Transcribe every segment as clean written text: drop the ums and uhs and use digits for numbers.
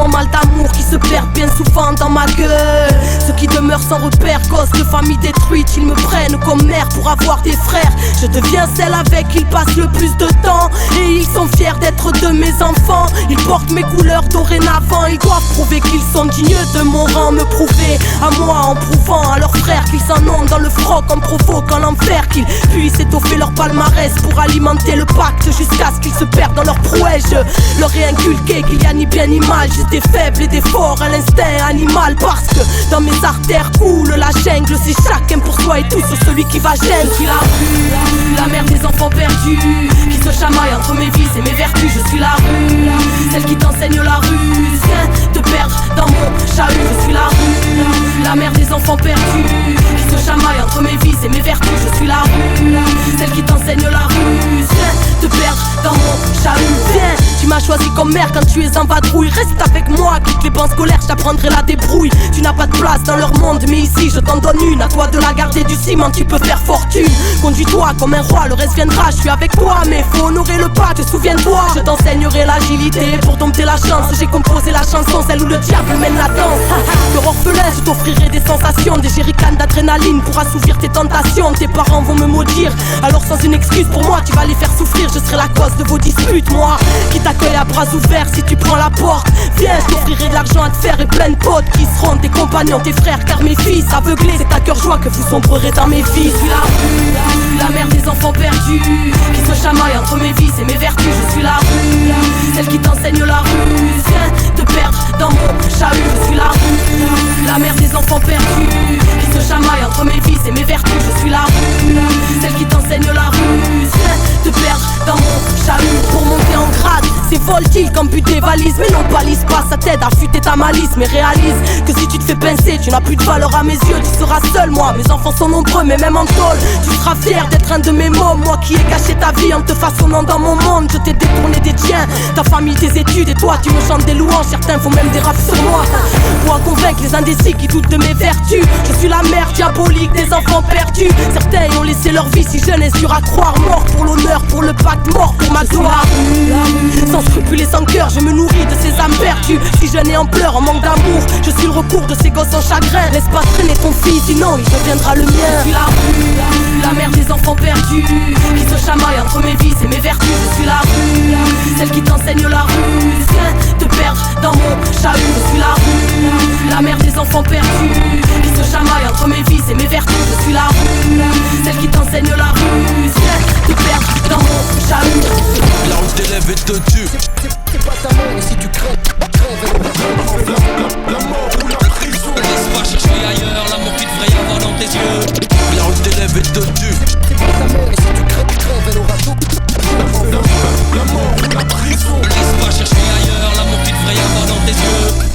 mon mal d'amour qui se perdent bien souvent dans ma gueule. Ceux qui demeurent sans repère, gosses de famille détruite, ils me prennent comme mère pour avoir des frères. Je deviens celle avec qui ils passent le plus de temps, et ils sont fiers d'être de mes enfants. Ils portent mes couleurs dorénavant, ils doivent prouver qu'ils sont dignes de mon rang. Me prouver à moi en prouvant à leurs frères qu'ils s'en ont dans le froc, en provoquant l'enfer, qu'ils puissent étoffer leur palmarès pour alimenter le pacte jusqu'à ce qu'ils se perdent dans leur prouesse. Je leur ai inculqué qu'il y a ni bien ni mal, juste des faibles et des forts, à l'instinct animal. Parce que dans mes artères coule la jungle, c'est chacun pour soi et tout sur celui qui va gêner. Je suis la rue, la mère des enfants perdus, qui se chamaille entre mes vices et mes vertus. Je suis la rue, celle qui t'enseigne la ruse, viens te perdre dans mon chahut. Je suis la rue, la mère des enfants perdus, qui se chamaille entre mes vices et mes vertus. Je suis la rue, celle qui t'enseigne la ruse, viens te perdre dans mon chahut. Viens, tu m'as choisi comme mère quand tu es en vadrouille. Reste avec moi, quitte les bancs scolaires, je t'apprendrai la débrouille. Tu n'as pas de place dans leur monde, mais ici je t'en donne une. À toi de la garder du ciment, tu peux faire fortune. Conduis-toi comme un roi, le reste viendra. Je suis avec toi, mais faut honorer le pacte, souviens-toi. Je t'enseignerai l'agilité pour dompter la chance. J'ai composé la chanson, celle où le diable mène la danse. Cœur orphelin, je t'offrirai des sensations, des jerrycans d'adrénaline pour assouvir tes tentations. Tes parents vont me maudire, alors sans une excuse pour moi, tu vas les faire souffrir. Je serai la cause de vos disputes, moi qui t'accueille à bras ouverts si tu prends la porte. Viens, je t'offrirai de l'argent à te faire et plein de potes qui seront tes compagnons, tes frères, car mes fils aveuglés, c'est à cœur joie que vous sombrerez dans mes vies. Je suis la rue, la mère des enfants perdus, qui se chamaille entre mes vices et mes vertus. Je suis la rue, celle qui t'enseigne la ruse, viens te perdre dans mon chahut. Je suis la rue, la mère des enfants perdus, qui se chamaille entre mes vices et mes vertus. Je suis la rue, celle qui t'enseigne la ruse, viens te perdre dans mon chahut. Pour monter en grade, c'est voltile comme but des valises, mais non balise pas, ça t'aide à fuiter ta malice. Mais réalise que si tu te fais pincer, tu n'as plus de valeur à mes yeux, tu seras seul. Moi, mes enfants sont nombreux, mais même en tôle, tu seras fier d'être un de mes mômes. Moi qui ai gâché ta vie en te façonnant dans mon monde, je t'ai détourné des tiens, ta famille, tes études, et toi tu me chantes des louanges. Certains font même des raps sur moi pour en convaincre les indécis qui doutent de mes vertus. Je suis la mère diabolique des enfants perdus. Certains ont laissé leur vie si jeune et dur à croire. Mort pour l'honneur, pour le pacte, mort pour ma gloire. Sans scrupules et sans cœur, je me nourris de ces âmes perdues. Je suis jeune et en pleurs, en manque d'amour, je suis le recours de ces gosses en chagrin. Laisse pas traîner ton fils, sinon il deviendra le mien. Je suis la rue, la mère des enfants perdus, qui se chamaille entre mes vices et mes vertus. Je suis la rue, celle qui t'enseigne la ruse, viens te perdre dans mon chahut. Je suis la rue, la mère des enfants perdus, qui se chamaille entre mes vices et mes vertus. Je suis la rue, celle qui t'enseigne la ruse, viens te perdre dans mon chahut. La route des rêves et te tue. C'est pas ta mort, et si tu crèves, la mort ou la prison. Laisse pas chercher ailleurs l'amour qu'il devrait y avoir dans tes yeux. La route des rêves et te tue. c'est pas ta mort, et si tu crèves, elle aura tout. La mort ou la prison. Laisse pas chercher ailleurs l'amour qu'il devrait y avoir dans tes yeux.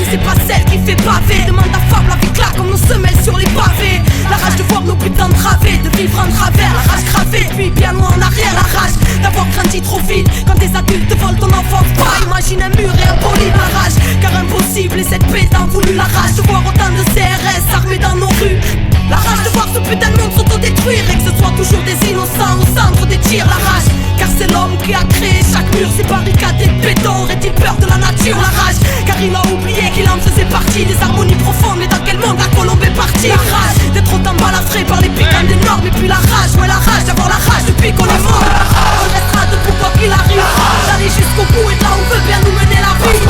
C'est pas celle qui fait baver. Demande à femme la vie claque comme nos semelles sur les pavés. La rage de voir nos buts entravés, de vivre en travers, la rage gravée, puis bien loin en arrière. La rage d'avoir grandi trop vite quand des adultes volent ton enfance. Pas imagine un mur et un poli. La rage car impossible et cette paix t'en voulu. La rage de voir autant de CRS armés dans nos rues. La rage de voir ce putain de monde s'autodétruire et que ce soit toujours des innocents au centre des tirs. La rage car c'est l'homme qui a créé chaque mur, ces barricades et béton. Aurait-il peur de la nature? La rage car il a oublié qu'il en faisait partie. Des harmonies profondes, mais dans quel monde la colombe est partie? La rage d'être autant balafré par les piquants des normes. Et puis la rage, ouais la rage d'avoir la rage depuis qu'on est mort. On restera debout quoi qu'il arrive, d'aller jusqu'au bout et de là où veut bien nous mener la vie.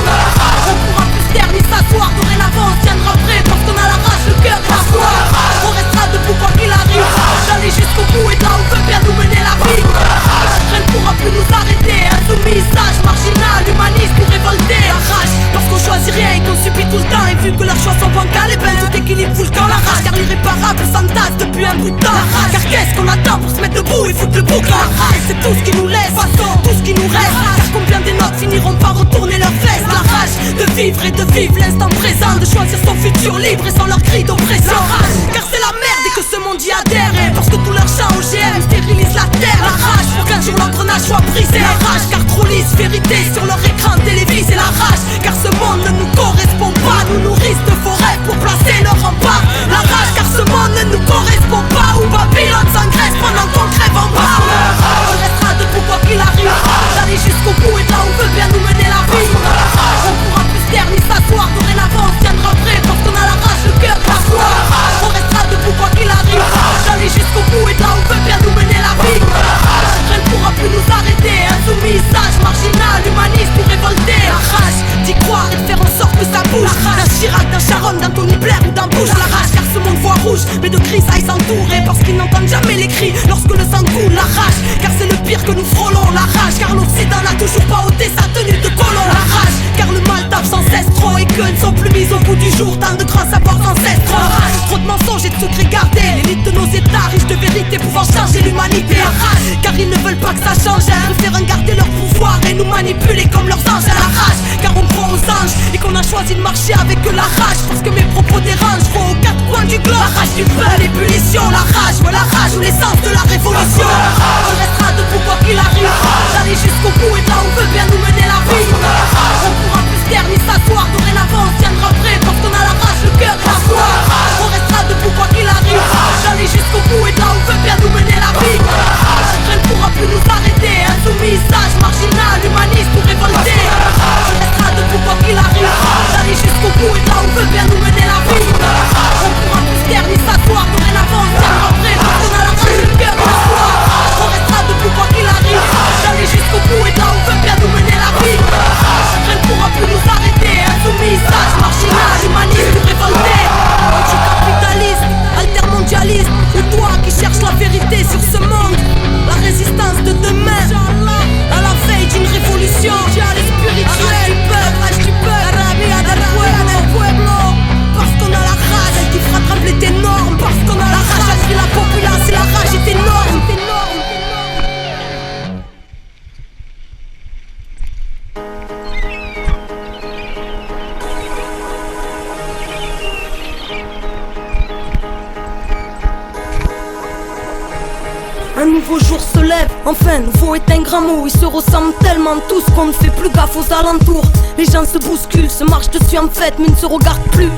On pourra plus se taire ni s'asseoir, dorénavant on tiendra prêt parce qu'on a la rage, le cœur et la foi. On restera debout quoi qu'il arrive, d'aller jusqu'au bout et de là où veut bien nous mener la vie. Rien ne pourra plus nous arrêter, insoumis, sage, marginal, humaniste ou révolté. La rage parce qu'on choisit rien et qu'on subit tout le temps. Et vu que leurs choix sont bancals, et ben tout équilibre fout le camp. La rage car l'irréparable s'entasse depuis un bout de temps. La rage car qu'est-ce qu'on attend pour se mettre debout et foutre le bouc? La rage c'est tout ce qui nous laisse, façon tout ce qui nous reste. Car combien des notes finiront par retourner leurs fesses? La rage de vivre et de vivre l'instant présent, de choisir son futur libre et sans leur cri d'oppression. La rage car c'est la merde et que ce monde y adhère. Et parce que tout leur chant OGM stérilise la terre. La rage pour qu'un jour l'engrenage soit brisé. La rage car trop lisse vérité sur leur écran télévisé. La rage car ce monde ne nous correspond pas, nous nourrissent de forêt. mais de grisailles entourés, parce qu'ils n'entendent jamais les cris lorsque le sang coule, la rage. Car c'est le pire que nous frôlons, la rage. Car l'Occident n'a toujours pas ôté sa tenue de colon, la rage. Car le mal tape sans cesse trop et que ne sont plus mises au bout du jour tant de grands savoirs ancestraux. La rage, trop de mensonges et de secrets gardés, l'élite de nos états riches de vérité pouvant changer l'humanité. La rage, car ils ne veulent pas que ça change, ils préfèrent garder leur pouvoir et nous manipuler comme leurs anges. La rage, car on croit aux anges et qu'on a choisi de marcher avec la rage, parce que mes propos dérangent, faut aux quatre coins du globe. La rage du peuple, l'ébullition, la rage, ouais, la rage ou l'essence de la révolution. On restera debout quoi qu'il arrive, d'aller jusqu'au bout et là où veut bien nous mener la vie. On pourra plus se taire ni s'asseoir, dorénavant on tiendra prêt parce qu'on a la rage, le cœur, la foi. On restera debout quoi qu'il arrive, d'aller jusqu'au bout et là où veut bien nous mener la vie. Rien ne pourra plus nous arrêter, insoumis, sage, marginal, humaniste ou révolté. On restera debout quoi qu'il arrive, d'aller jusqu'au bout et là où veut bien nous mener la vie. On pourra plus se taire ni s'asseoir, dorénavant on tiendra prêt parce qu'on a la rage, le cœur, la foi. On restera debout quoi qu'il arrive, d'aller jusqu'au bout et là où veut bien nous mener la vie. Rien ne pourra plus nous arrêter, insoumis, sage, marginal, humaniste ou révolté. Anticapitaliste, altermondialiste, ou toi qui cherches la vérité sur ce monde. La résistance de demain, à la veille d'une révolution spirituelle, rage du peuple, rabia del pueblo. Parce qu'on a la rage, elle qui fera trembler tes normes. Parce qu'on a la rage, elle crie la populace et la rage est énorme. Un nouveau jour se lève, enfin nouveau est un grand mot. Ils se ressemblent tellement tous qu'on ne fait plus gaffe aux alentours. Les gens se bousculent, se marchent dessus en fête mais ne se regardent plus.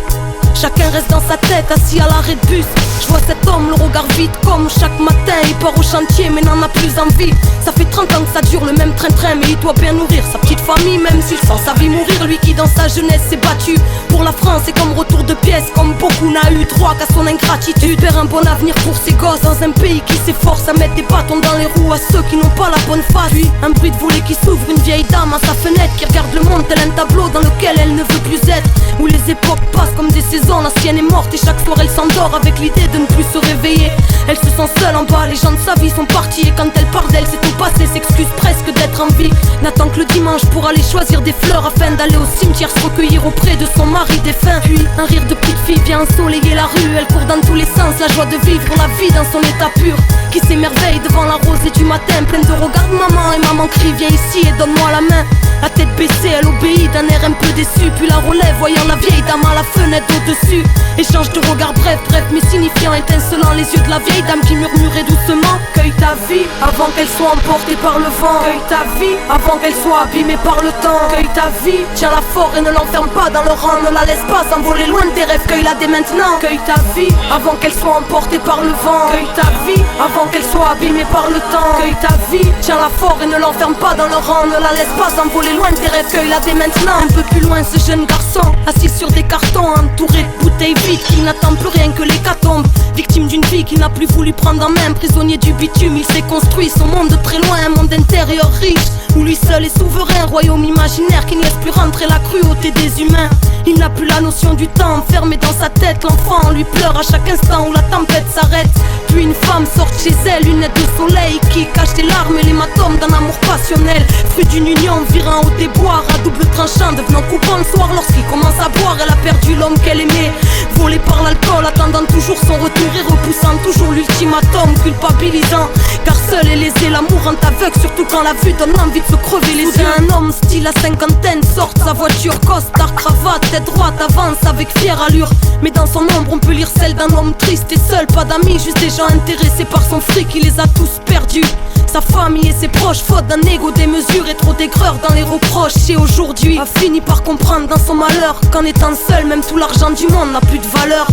Chacun reste dans sa tête, assis à l'arrêt de bus. Je vois cet homme, le regard vide comme chaque matin. Il part au chantier mais n'en a plus envie. Ça fait 30 ans que ça dure le même train-train, mais il doit bien nourrir sa petite famille, même s'il sent sa vie mourir. Lui qui dans sa jeunesse s'est battu pour la France et comme retour de pièce, comme beaucoup n'a eu droit qu'à son ingratitude. Espère un bon avenir pour ses gosses dans un pays qui s'efforce à mettre des bâtons dans les roues à ceux qui n'ont pas la bonne face. Puis un bruit de volet qui s'ouvre, une vieille dame à sa fenêtre qui regarde le monde tel un tableau dans lequel elle ne veut plus être. Où les époques passent comme des saisons, la sienne est morte et chaque soir elle s'endort avec l'idée de ne plus se réveiller. Elle se sent seule en bas, les gens de sa vie sont partis et quand elle part d'elle c'est tout passé, s'excuse presque d'être en vie. N'attend que le dimanche pour aller choisir des fleurs afin d'aller au cimetière se recueillir auprès de son mari défunt. Puis un rire de petite fille vient ensoleiller la rue, elle court dans tous les sens, la joie de vivre la vie dans son état pur. Qui s'émerveille devant la rosée du matin, pleine de regards de maman et maman crie viens ici et donne-moi la main. La tête baissée, elle obéit d'un air un peu déçu, puis la relève voyant la vieille dame à la fenêtre au-dessus. Échange de regards bref mais signifiant, étincelant les yeux de la vieille dame qui murmurait doucement. Cueille ta vie avant qu'elle soit emportée par le vent. Cueille ta vie avant qu'elle soit abîmée par le temps. Cueille ta vie, tiens-la fort et ne l'enferme pas dans le rang. Ne la laisse pas s'envoler loin de tes rêves, cueille-la dès maintenant. Cueille ta vie avant qu'elle soit emportée par le vent. Cueille ta vie avant qu'elle soit abîmée par le temps. Cueille ta vie, tiens-la fort et ne l'enferme pas dans le rang. Ne la laisse pas s'envoler loin de tes rêves, cueille-la dès maintenant. Un peu plus loin ce jeune garçon, assis sur des cartons, entouré de bouteilles vides, qui n'attend plus rien que l'hécatombe. Victime d'une vie qu'il n'a plus voulu prendre en main, prisonnier du bitume, il s'est construit son monde de très loin. Un monde intérieur riche, où lui seul est souverain. Royaume imaginaire qui ne laisse plus rentrer la cruauté des humains. Il n'a plus la notion du temps, enfermé dans sa tête. L'enfant lui pleure à chaque instant où la tempête s'arrête. Puis une femme sort chez elle, lunettes de soleil, qui cache les larmes et l'hématome d'un amour passionnel. Fruit d'une union virant au déboire, à double tranchant, devenant coupant le soir lorsqu'il commence à boire. Elle a perdu l'homme qu'elle aimait, volé par l'alcool, attendant toujours son retour et repoussant toujours l'ultimatum, culpabilisant. Car seul est lésé, l'amour rend aveugle, surtout quand la vue donne envie de se crever les yeux. Un homme style à cinquantaine sort sa voiture, costard, cravate, tête droite, avance avec fière allure. Mais dans son ombre on peut lire celle d'un homme triste et seul, pas d'amis, juste des gens intéressés par son fric, il les a tous perdus. Sa famille et ses proches, faute d'un égo démesuré, trop d'aigreur dans les reproches. Et aujourd'hui a fini par comprendre dans son malheur qu'en étant seul, même tout l'argent du monde n'a plus de valeur.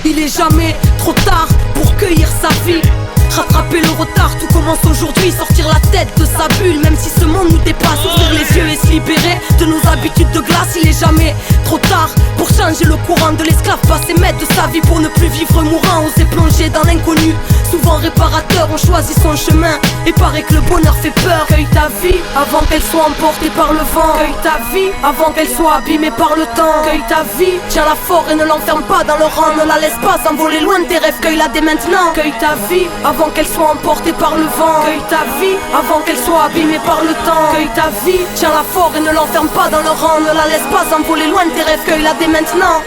Il est jamais trop tard pour cueillir sa vie. Rattraper le retard, tout commence aujourd'hui. Sortir la tête de sa bulle, même si ce monde nous dépasse. Ouvrir les yeux et se libérer de nos habitudes de glace. Il est jamais trop tard pour changer le courant de l'esclave. Passer maître de sa vie pour ne plus vivre mourant. Oser plonger dans l'inconnu, souvent réparateur. On choisit son chemin et paraît que le bonheur fait peur. Cueille ta vie avant qu'elle soit emportée par le vent. Cueille ta vie avant qu'elle soit abîmée par le temps. Cueille ta vie, tiens-la fort et ne l'enferme pas dans le rang. Ne la laisse pas s'envoler loin de tes rêves, cueille-la dès maintenant. Cueille ta vie avant qu'elle soit emportée par le vent. Cueille ta vie avant qu'elle soit abîmée par le temps. Cueille ta vie, tiens-la fort et ne l'enferme pas dans le rang. Ne la laisse pas s'envoler loin de tes rêves, cueille-la dès maintenant.